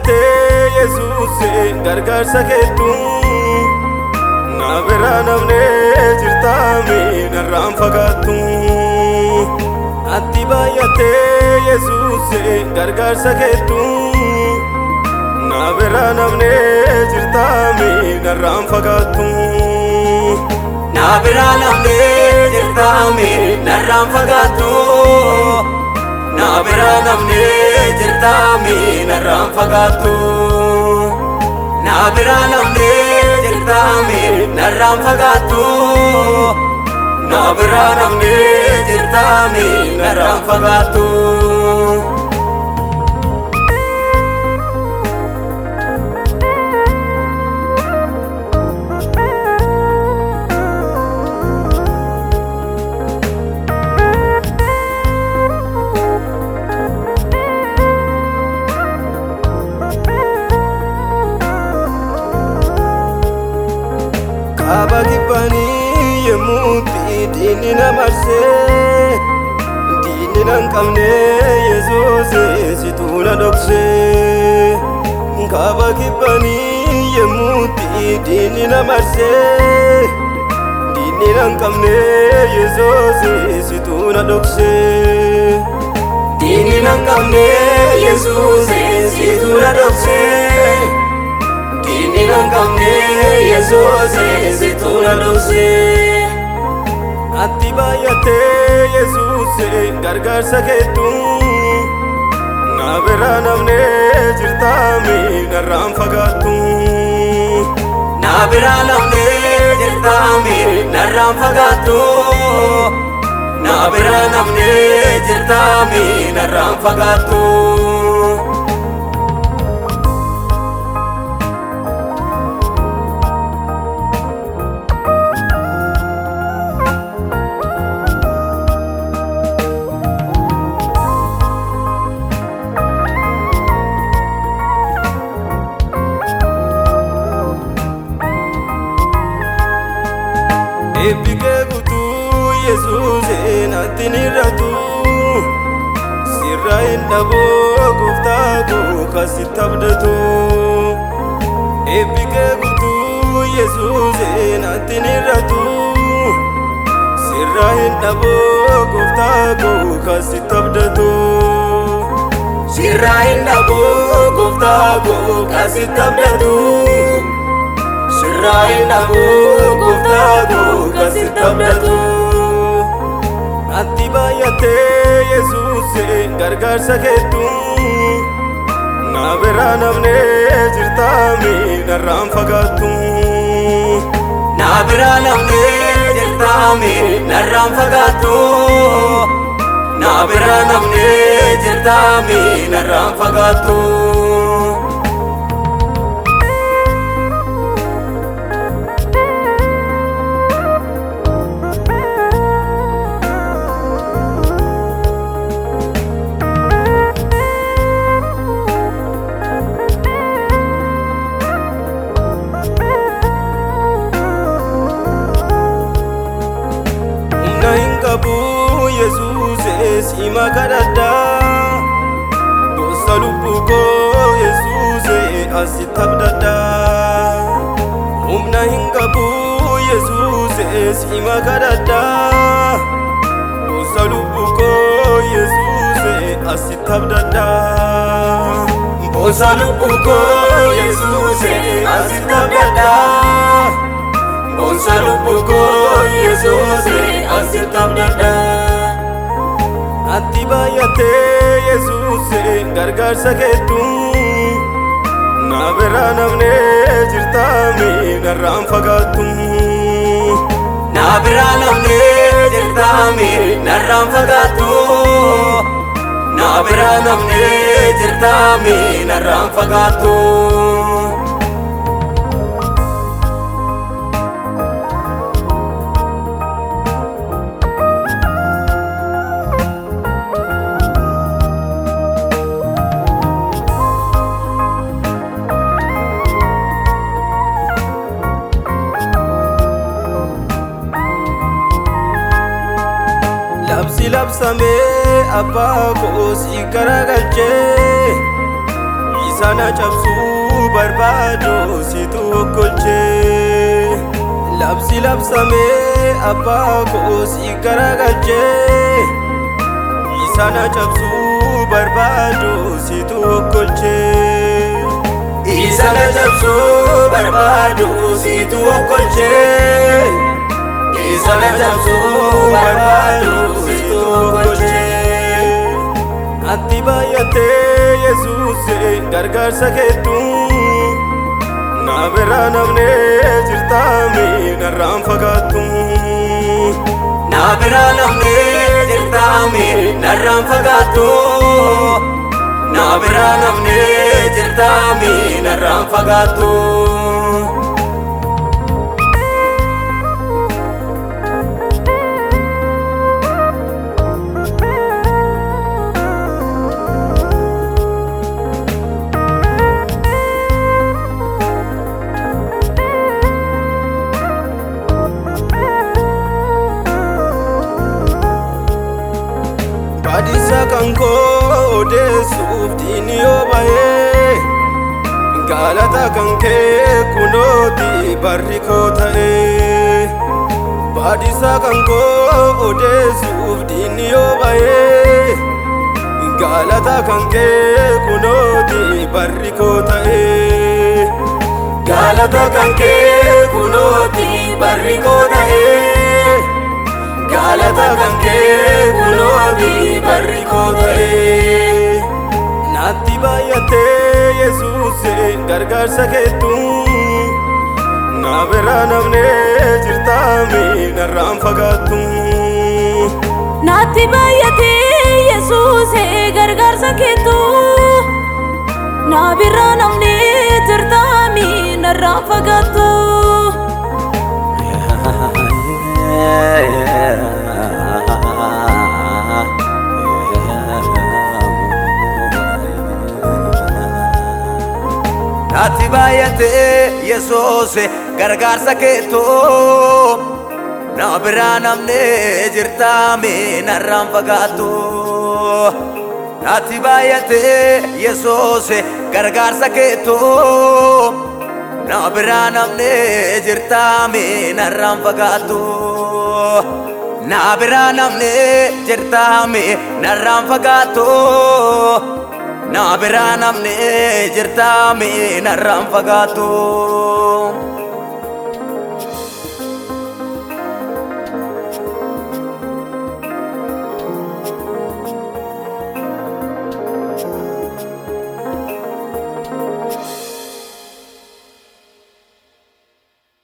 baay'attee Yesuus gargaarsa keetu na bira namnee jirtaami narraan fagaattu. Ati baay'attee Yesuus gargaarsa keetu na bira namnee jirtaami narraan fagaattu. Na bira namnee jirtaami narraan fagaattu. Na bira namnee jirtaami narraan fagaattu. Na bira namnee jirtaami narraan fagaattu. Na bira namnee jirtaami narraan fagaattu. Kaaba kibbanii yemmuutti diinni na marsee diinni nan qabne Yesuus situu na dhoksee. Kaaba kibbanii yemmuutti diinni na marsee diinni nan qabne Yesuus situu na dhoksee. Diinni nan qabne Yesuus situu na dhoksee. Diinni nan qabne Yesuus situu na dhoksee. Ati baay'attee Yesuus gargaarsa keetu na bira namnee jirtaami narraan fagaattu. Na bira namnee jirtaami narraan fagaattu. Na bira namnee jirtaami narraan fagaattu. Eebbikee guutuu Yesuus natti nirratu sirra hin dhaboo gooftaa koo kasitti abdatu. Eebbikee guutuu Yesuus natti nirratu sirra hin dhaboo gooftaa koo kasitti abdatu. Sirra hin dhaboo gooftaa koo kasitti abdatu. Sirra hin dhaboo gooftaa koo kasitti abdatu. Ati baay'attee Yesuus gargaarsa keetu na bira namnee jirtaami narraan fagaattu. Na bira namnee jirtaami narraan fagaattu. Na bira namnee jirtaami narraan fagaattu. Yesuus sima kadhadha gosa lubbuu koo Yesuus asitti abdadha. Humna hin qabu Yesuus sima kadhadha gosa lubbuu koo Yesuus asitti abdadha. Gosa lubbuu koo Yesuus asitti abdadha. Gosa lubbuu koo Yesuus asitti abdadha. Ati baay'attee Yesuus gargaarsa keetu na bira namnee jirtaami narraan fagaattu. Na bira namnee jirtaami narraan fagaattu. Na bira namnee jirtaami narraan fagaattu. labsamee abbaa koo si garagalchee Isana cabsuu barbaadu situ okkolchee labsi labsamee abbaa koo si garagalchee Isana cabsuu barbaadu situ okkolchee Isana cabsuu barbaadu situ okkolchee Isana cabsuu barbaadu situ okkolchee Ati baay'atee Yesuuse gargaarsa keetu na bira namnee jirtaami narraan fagaattu Na bira namnee jirtaami narraan fagaattu Na bira namnee jirtaami narraan fagaattu Baadisa kan koo odeessuuf diinni yoo bahee galata kan kee kunooti barri koo ta'ee Baadisa kan koo odeessuuf diinni yoo bahee galata kan kee kunooti barri koo ta'ee Galata kan kee kunooti barri koo ta'ee Galata kan kee kunooti barri koo ta'ee Naatti baay'atee Yesuuse gargaarsa keetu na bira namnee jirtaami narraan fagaattu Naatti baay'atee Yesuuse gargaarsa keetu na bira namnee jirtaami narraan fagaattu Naatti baay'atee Yesuuse gargaarsa keetu na bira namnee jirtaami narraan fagaattu Naatti baay'atee Yesuuse gargaarsa keetu na bira namnee jirtaami narraan fagaattu Na bira namnee jirtaami narraan fagaattu Na bira namnee jirtaami narraan fagaattu